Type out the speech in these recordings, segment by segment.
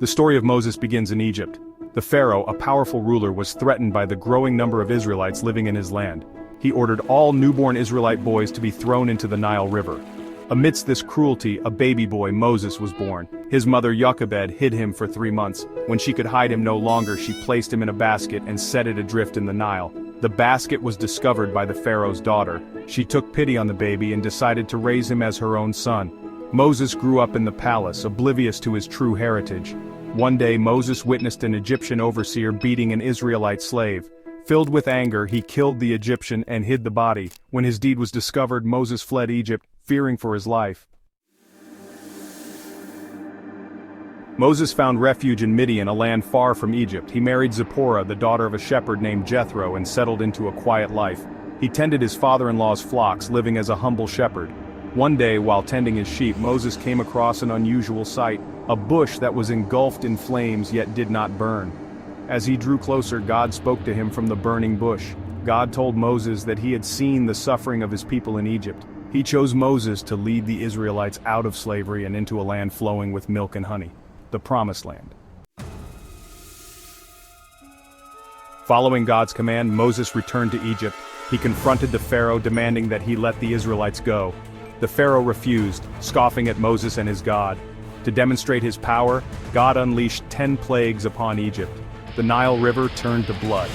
The story of Moses begins in Egypt. The Pharaoh, a powerful ruler, was threatened by the growing number of Israelites living in his land. He ordered all newborn Israelite boys to be thrown into the Nile River. Amidst this cruelty, a baby boy, Moses, was born. His mother, Jochebed, hid him for 3 months. When she could hide him no longer, she placed him in a basket and set it adrift in the Nile. The basket was discovered by the Pharaoh's daughter. She took pity on the baby and decided to raise him as her own son. Moses grew up in the palace, oblivious to his true heritage. One day Moses witnessed an Egyptian overseer beating an Israelite slave. Filled with anger, he killed the Egyptian and hid the body. When his deed was discovered, Moses fled Egypt, fearing for his life. Moses found refuge in Midian, a land far from Egypt. He married Zipporah, the daughter of a shepherd named Jethro, and settled into a quiet life. He tended his father-in-law's flocks, living as a humble shepherd. One day, while tending his sheep, Moses came across an unusual sight, a bush that was engulfed in flames yet did not burn. As he drew closer, God spoke to him from the burning bush. God told Moses that he had seen the suffering of his people in Egypt. He chose Moses to lead the Israelites out of slavery and into a land flowing with milk and honey, the Promised Land. Following God's command, Moses returned to Egypt. He confronted the Pharaoh, demanding that he let the Israelites go. The Pharaoh refused, scoffing at Moses and his God. To demonstrate his power, God unleashed 10 plagues upon Egypt. The Nile River turned to blood.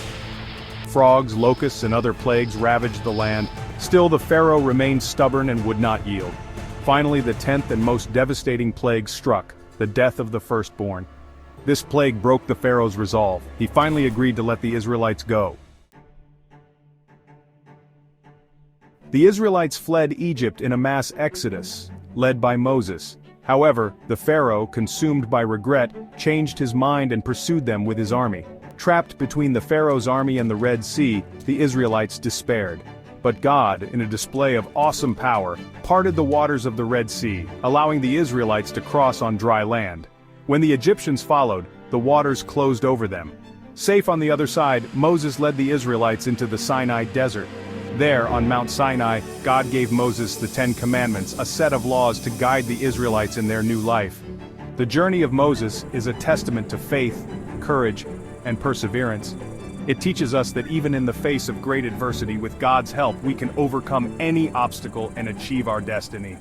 Frogs, locusts, and other plagues ravaged the land. Still, the Pharaoh remained stubborn and would not yield. Finally, the 10th and most devastating plague struck, the death of the firstborn. This plague broke the Pharaoh's resolve. He finally agreed to let the Israelites go. The Israelites fled Egypt in a mass exodus, led by Moses. However, the Pharaoh, consumed by regret, changed his mind and pursued them with his army. Trapped between the Pharaoh's army and the Red Sea, the Israelites despaired. But God, in a display of awesome power, parted the waters of the Red Sea, allowing the Israelites to cross on dry land. When the Egyptians followed, the waters closed over them. Safe on the other side, Moses led the Israelites into the Sinai desert. There, on Mount Sinai, God gave Moses the 10 Commandments, a set of laws to guide the Israelites in their new life. The journey of Moses is a testament to faith, courage, and perseverance. It teaches us that even in the face of great adversity, with God's help, we can overcome any obstacle and achieve our destiny.